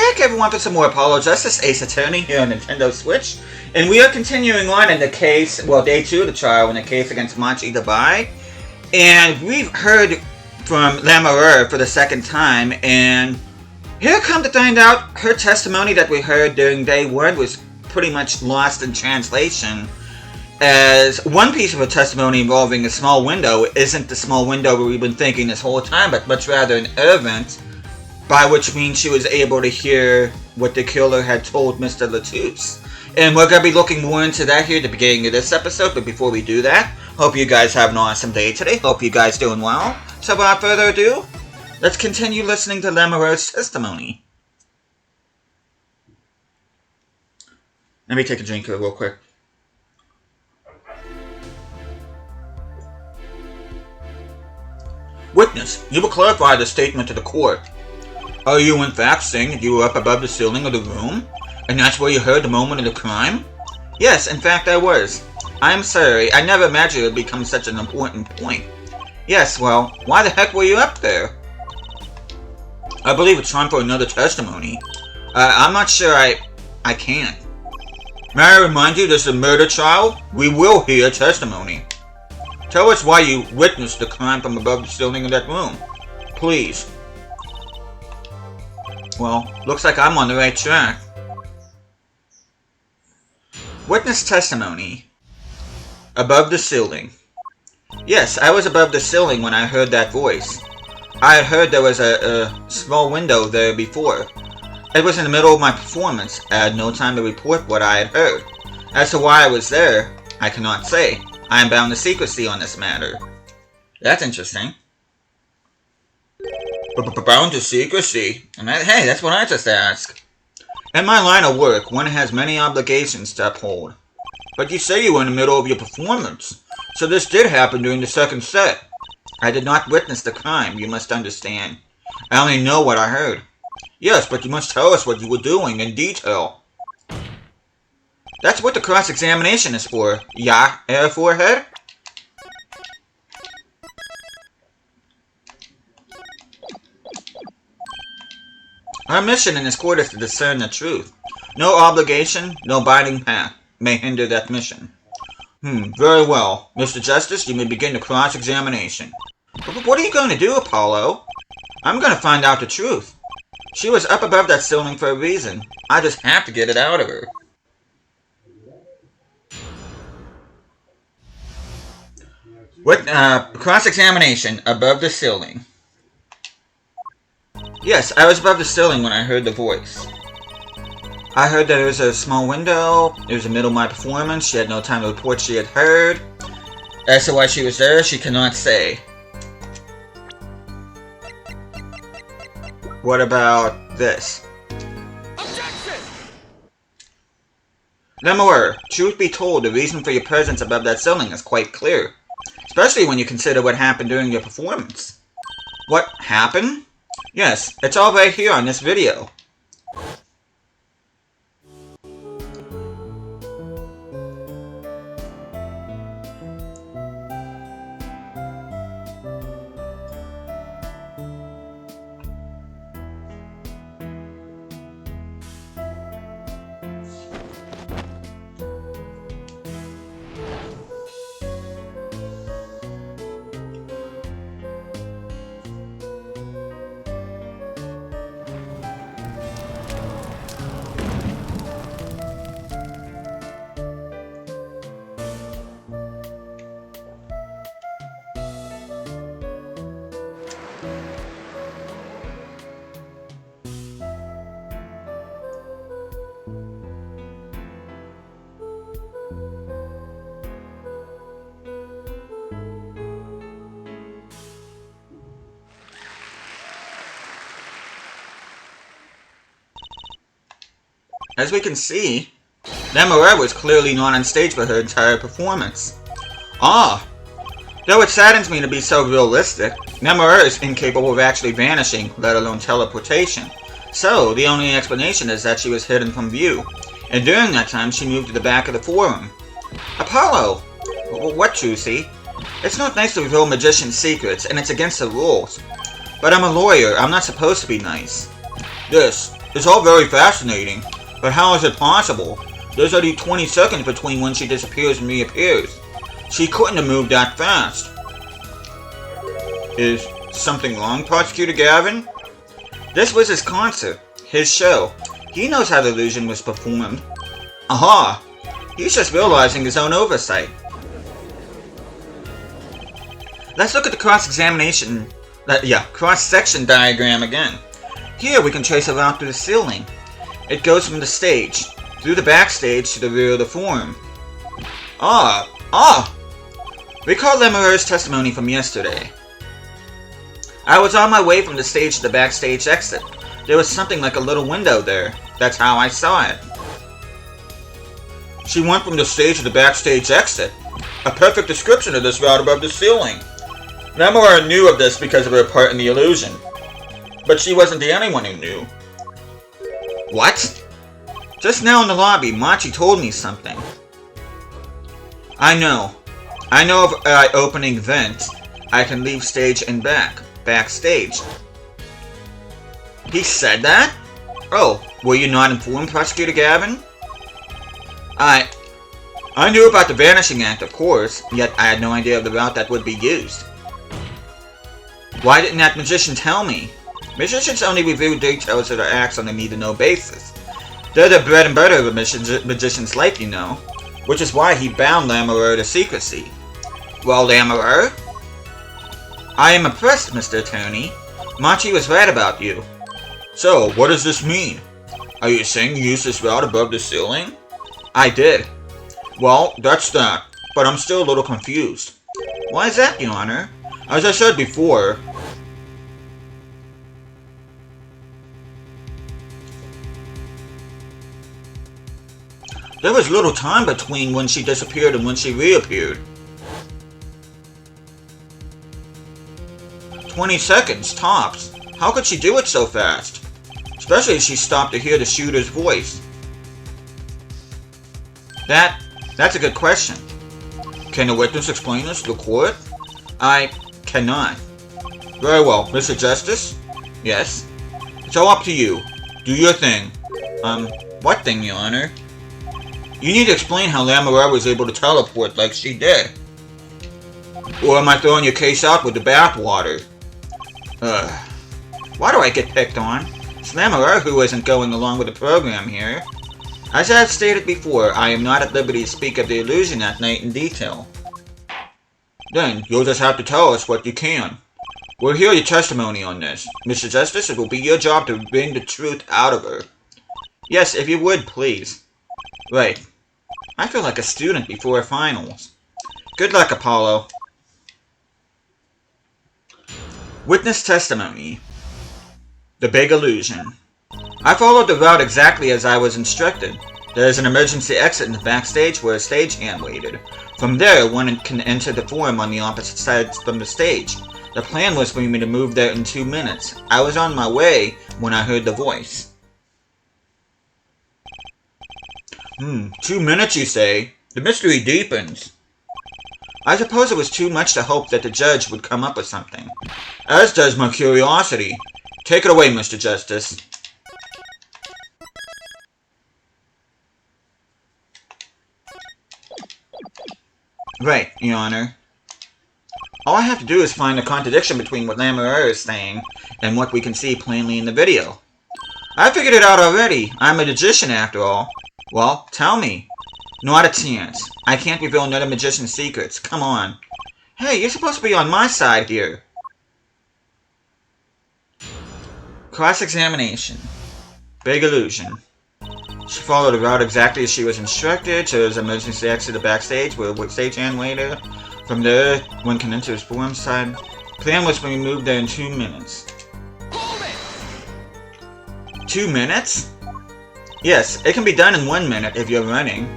back, everyone, for some more Apollo Justice Ace Attorney here on Nintendo Switch. And we are continuing on in the case, well, day 2 of the trial in the case against Machi Dabai. And we've heard from Lamoureux for the second time, and here come to find out her testimony that we heard during day 1 was pretty much lost in translation, as one piece of her testimony involving a small window isn't the small window we've been thinking this whole time, but much rather an event, by which means she was able to hear what the killer had told Mr. Latouche. And we're going to be looking more into that here at the beginning of this episode, but before we do that, hope you guys have an awesome day today. Hope you guys doing well. So without further ado, let's continue listening to Lamoureux's testimony. Let me take a drink here real quick. Witness, you will clarify the statement to the court. Are you in fact saying that you were up above the ceiling of the room, and that's where you heard the moment of the crime? Yes, in fact I was. I'm sorry, I never imagined it would become such an important point. Yes, well, why the heck were you up there? I believe it's time for another testimony. I'm not sure I can't. May I remind you this is a murder trial? We will hear testimony. Tell us why you witnessed the crime from above the ceiling of that room. Please. Well, looks like I'm on the right track. Witness testimony. Above the ceiling. Yes, I was above the ceiling when I heard that voice. I had heard there was a small window there before. It was in the middle of my performance. I had no time to report what I had heard. As to why I was there, I cannot say. I am bound to secrecy on this matter. That's interesting. Bound to secrecy? Hey, that's what I just asked. In my line of work, one has many obligations to uphold. But you say you were in the middle of your performance, so this did happen during the second set. I did not witness the crime, you must understand. I only know what I heard. Yes, but you must tell us what you were doing in detail. That's what the cross-examination is for. Yeah, Air Forehead? Our mission in this court is to discern the truth. No obligation, no binding path may hinder that mission. Very well. Mr. Justice, you may begin the cross-examination. But what are you going to do, Apollo? I'm going to find out the truth. She was up above that ceiling for a reason. I just have to get it out of her. Cross-examination above the ceiling. Yes, I was above the ceiling when I heard the voice. I heard that there was a small window. It was the middle of my performance. She had no time to report she had heard. As to why she was there, she cannot say. What about this? Objection! Lamoureux, truth be told, the reason for your presence above that ceiling is quite clear. Especially when you consider what happened during your performance. What happened? Yes, it's all right here on this video. As we can see, Lamoureux was clearly not on stage for her entire performance. Though it saddens me to be so realistic, Lamoureux is incapable of actually vanishing, let alone teleportation. So, the only explanation is that she was hidden from view, and during that time she moved to the back of the forum. Apollo! What, Trucy? It's not nice to reveal magician's secrets, and it's against the rules. But I'm a lawyer, I'm not supposed to be nice. This It's all very fascinating, but how is it possible? There's only 20 seconds between when she disappears and reappears. She couldn't have moved that fast. Is something wrong, Prosecutor Gavin? This was his concert, his show. He knows how the illusion was performed. Aha! He's just realizing his own oversight. Let's look at the cross-examination, cross-section diagram again. Here we can trace a route through the ceiling. It goes from the stage, through the backstage to the rear of the forum. Recall Lemurer's testimony from yesterday. I was on my way from the stage to the backstage exit. There was something like a little window there. That's how I saw it. She went from the stage to the backstage exit. A perfect description of this route above the ceiling. Lemura knew of this because of her part in the illusion. But she wasn't the only one who knew. What? Just now in the lobby, Machi told me something. I know of an opening vent. I can leave stage and backstage. He said that? Oh, were you not informed, Prosecutor Gavin? I knew about the Vanishing Act, of course, yet I had no idea of the route that would be used. Why didn't that magician tell me? Magicians only reveal details of their acts on a need-to-know basis. They're the bread and butter of a magician's life, you know, which is why he bound Lemureur to secrecy. Well, Lemureur? I am impressed, Mr. Attorney. Machi was right about you. So, what does this mean? Are you saying you used this route above the ceiling? I did. Well, that's that, but I'm still a little confused. Why is that, Your Honor? As I said before, there was little time between when she disappeared and when she reappeared. 20 seconds, tops. How could she do it so fast? Especially if she stopped to hear the shooter's voice. That's a good question. Can the witness explain this to the court? I cannot. Very well, Mr. Justice? Yes? It's all up to you. Do your thing. What thing, Your Honor? You need to explain how Lemureur was able to teleport like she did. Or am I throwing your case out with the bathwater? Why do I get picked on? It's Lemureur who isn't going along with the program here. As I have stated before, I am not at liberty to speak of the illusion that night in detail. Then, you'll just have to tell us what you can. We'll hear your testimony on this. Mr. Justice, it will be your job to bring the truth out of her. Yes, if you would, please. Right. I feel like a student before finals. Good luck, Apollo. Witness testimony. The Big Illusion. I followed the route exactly as I was instructed. There is an emergency exit in the backstage where a stagehand waited. From there, one can enter the forum on the opposite side from the stage. The plan was for me to move there in 2 minutes. I was on my way when I heard the voice. 2 minutes, you say? The mystery deepens. I suppose it was too much to hope that the judge would come up with something. As does my curiosity. Take it away, Mr. Justice. Right, Your Honor. All I have to do is find a contradiction between what Lemureur is saying and what we can see plainly in the video. I figured it out already. I'm a magician after all. Well, tell me. Not a chance. I can't reveal another magician's secrets. Come on. Hey, you're supposed to be on my side here. Cross-examination. Big Illusion. She followed the route exactly as she was instructed. Chose emergency exit to the backstage where stagehand waited. From there, one can enter his forum side. Plan was to be moved there in 2 minutes. 2 minutes? Yes, it can be done in 1 minute if you're running.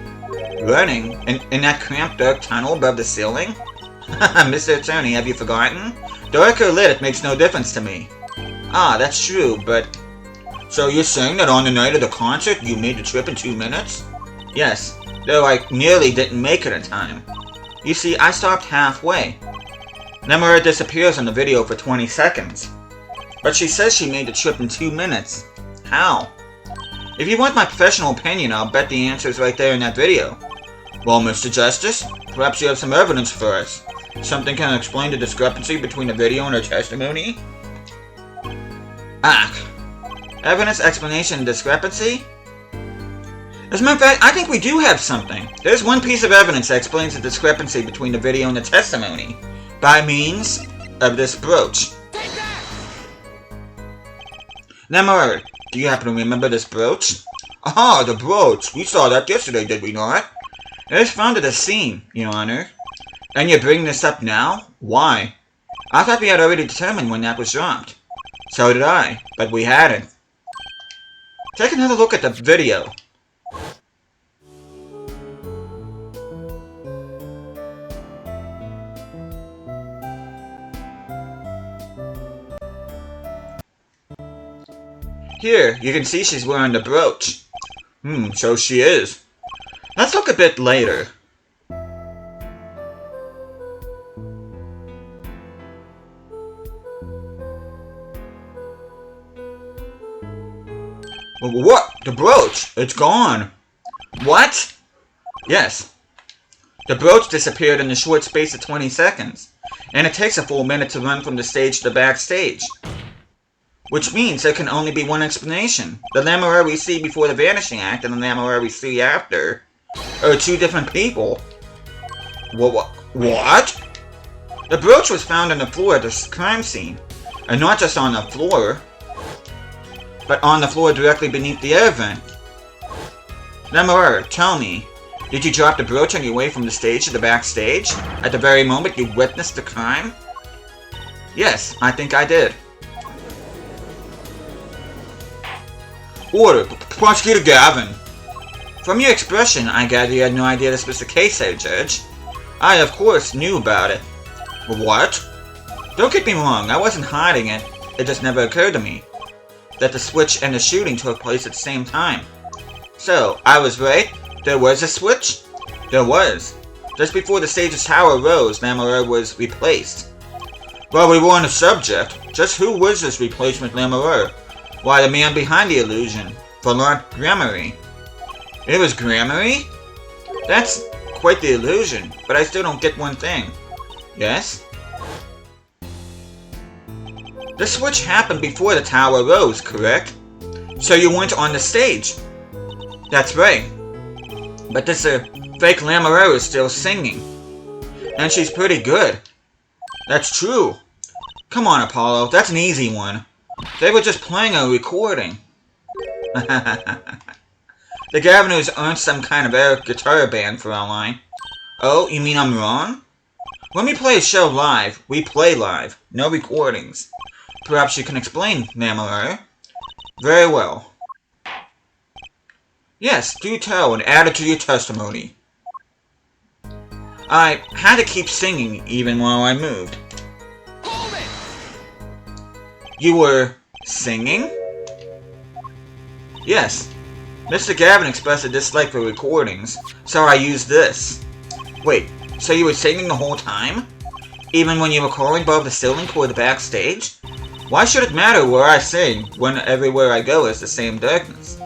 Running? In that cramped dark tunnel above the ceiling? Mr. Attorney, have you forgotten? Dark or lit, it makes no difference to me. Ah, that's true, but... So you're saying that on the night of the concert, you made the trip in 2 minutes? Yes, though I nearly didn't make it in time. You see, I stopped halfway. Lemureur disappears on the video for 20 seconds. But she says she made the trip in 2 minutes. How? If you want my professional opinion, I'll bet the answer is right there in that video. Well, Mr. Justice, perhaps you have some evidence for us. Something can explain the discrepancy between the video and her testimony? Evidence, explanation, discrepancy? As a matter of fact, I think we do have something. There's one piece of evidence that explains the discrepancy between the video and the testimony. By means of this brooch. Lemur, do you happen to remember this brooch? Ah, the brooch. We saw that yesterday, did we not? It was found at the scene, Your Honor. And you're bringing this up now? Why? I thought we had already determined when that was dropped. So did I, but we hadn't. Take another look at the video. Here, you can see she's wearing the brooch. So she is. Let's look a bit later. What? The brooch? It's gone. What? Yes. The brooch disappeared in a short space of 20 seconds. And it takes a full minute to run from the stage to the backstage. Which means there can only be one explanation. The Lemur we see before the Vanishing Act and the Lemur we see after are two different people. What? The brooch was found on the floor at the crime scene. And not just on the floor, but on the floor directly beneath the air vent. Lemur, tell me, did you drop the brooch on your way from the stage to the backstage at the very moment you witnessed the crime? Yes, I think I did. Order, Prosecutor Gavin. From your expression, I gather you had no idea this was the case, Judge. I, of course, knew about it. What? Don't get me wrong, I wasn't hiding it. It just never occurred to me that the switch and the shooting took place at the same time. So, I was right? There was a switch? There was. Just before the stage's tower rose, Lemur was replaced. Well, we were on the subject. Just who was this replacement Lemur? Why, the man behind the illusion. For Lord Gramarye. It was Gramarye? That's quite the illusion, but I still don't get one thing. Yes? The switch happened before the tower rose, correct? So you weren't on the stage. That's right. But this fake Lemur is still singing. And she's pretty good. That's true. Come on, Apollo, that's an easy one. They were just playing a recording. The Gaviners aren't some kind of air guitar band, Fraulein. Oh, you mean I'm wrong? When we play a show live, we play live, no recordings. Perhaps you can explain, Lemur. Very well. Yes, do tell and add it to your testimony. I had to keep singing even while I moved. Hold it! You were singing? Yes. Mr. Gavin expressed a dislike for recordings, so I used this. Wait, so you were singing the whole time? Even when you were calling above the ceiling toward the backstage? Why should it matter where I sing, when everywhere I go is the same darkness?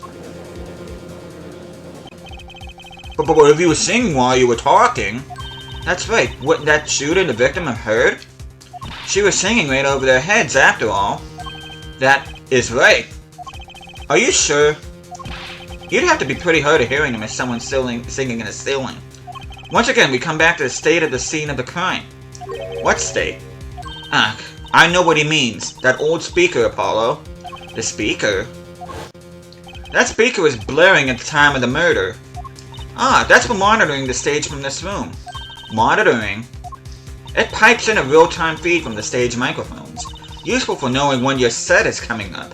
But if you were singing while you were talking... That's right, wouldn't that shooter the victim have heard? She was singing right over their heads after all. That is right. Are you sure? You'd have to be pretty hard of hearing them as someone singing in the ceiling. Once again, we come back to the state of the scene of the crime. What state? I know what he means. That old speaker, Apollo. The speaker? That speaker was blaring at the time of the murder. That's for monitoring the stage from this room. Monitoring? It pipes in a real-time feed from the stage microphones. Useful for knowing when your set is coming up.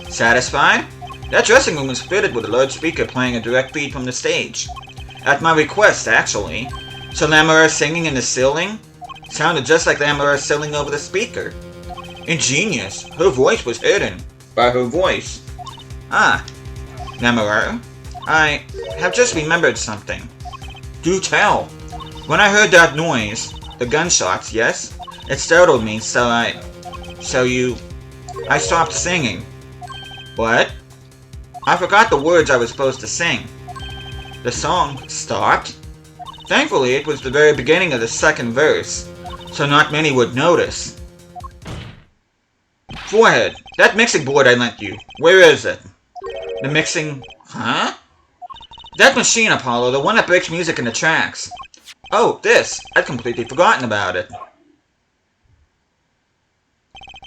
Satisfied? That dressing room is fitted with a large speaker playing a direct feed from the stage. At my request, actually. So Lemur singing in the ceiling sounded just like Lemur singing over the speaker. Ingenious. Her voice was hidden by her voice. Lemur, I have just remembered something. Do tell. When I heard that noise, the gunshots, yes? It startled me, so I stopped singing. What? I forgot the words I was supposed to sing. The song stopped. Thankfully, it was the very beginning of the second verse, so not many would notice. Forehead, that mixing board I lent you, where is it? The mixing... Huh? That machine, Apollo, the one that breaks music into tracks. Oh, this. I'd completely forgotten about it.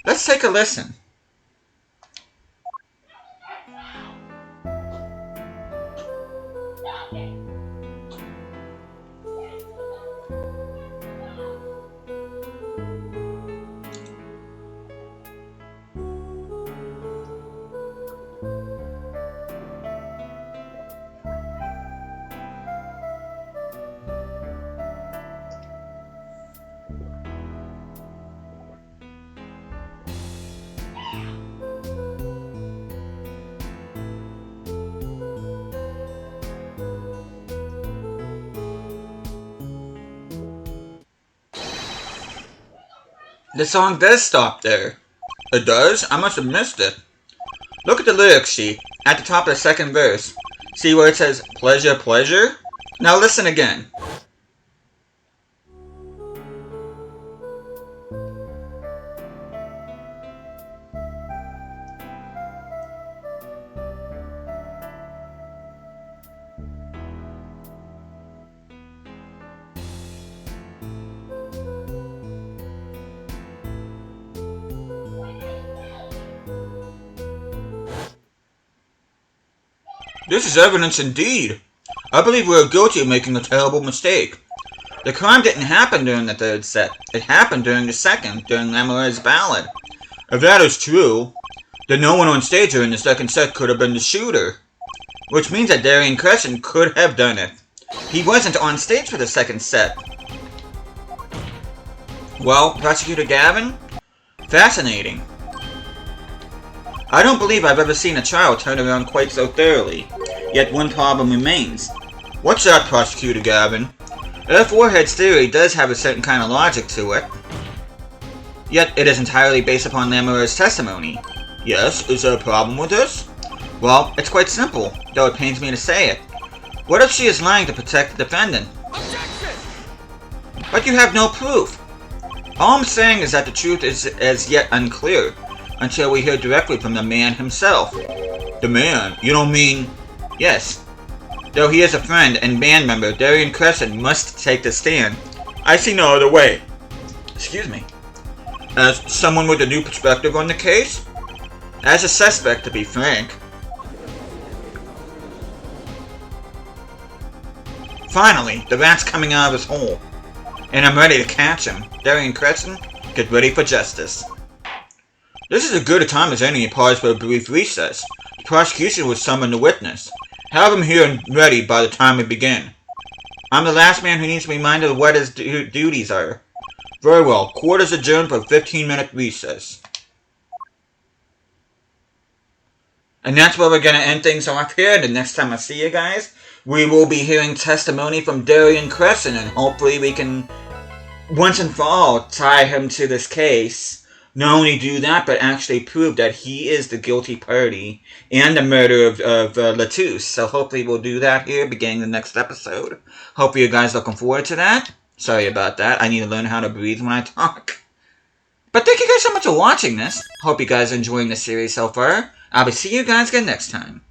Let's take a listen. The song does stop there. It does? I must have missed it. Look at the lyrics sheet, at the top of the second verse. See where it says, pleasure, pleasure? Now listen again. This is evidence indeed. I believe we are guilty of making a terrible mistake. The crime didn't happen during the third set. It happened during the second, during Lamourette's ballad. If that is true, then no one on stage during the second set could have been the shooter. Which means that Darian Crescent could have done it. He wasn't on stage for the second set. Well, Prosecutor Gavin? Fascinating. I don't believe I've ever seen a trial turn around quite so thoroughly. Yet one problem remains. What's that, Prosecutor Gavin? Earth Warhead's theory does have a certain kind of logic to it. Yet it is entirely based upon Lamourette's testimony. Yes, is there a problem with this? Well, it's quite simple, though it pains me to say it. What if she is lying to protect the defendant? Objection! But you have no proof. All I'm saying is that the truth is as yet unclear, until we hear directly from the man himself. The man? You don't mean... Yes. Though he is a friend and band member, Darian Crescent must take the stand. I see no other way. Excuse me. As someone with a new perspective on the case? As a suspect, to be frank. Finally, the rat's coming out of his hole. And I'm ready to catch him. Darian Crescent, get ready for justice. This is as good a time as any to pause for a brief recess. The prosecution will summon the witness. Have him here and ready by the time we begin. I'm the last man who needs to be reminded of what his duties are. Very well, court is adjourned for a 15-minute recess. And that's where we're going to end things off here. The next time I see you guys, we will be hearing testimony from Darian Crescent, and hopefully we can, once and for all, tie him to this case. Not only do that, but actually prove that he is the guilty party and the murder of Latouche. So hopefully we'll do that here, beginning the next episode. Hope you guys are looking forward to that. Sorry about that. I need to learn how to breathe when I talk. But thank you guys so much for watching this. Hope you guys are enjoying the series so far. I'll be seeing you guys again next time.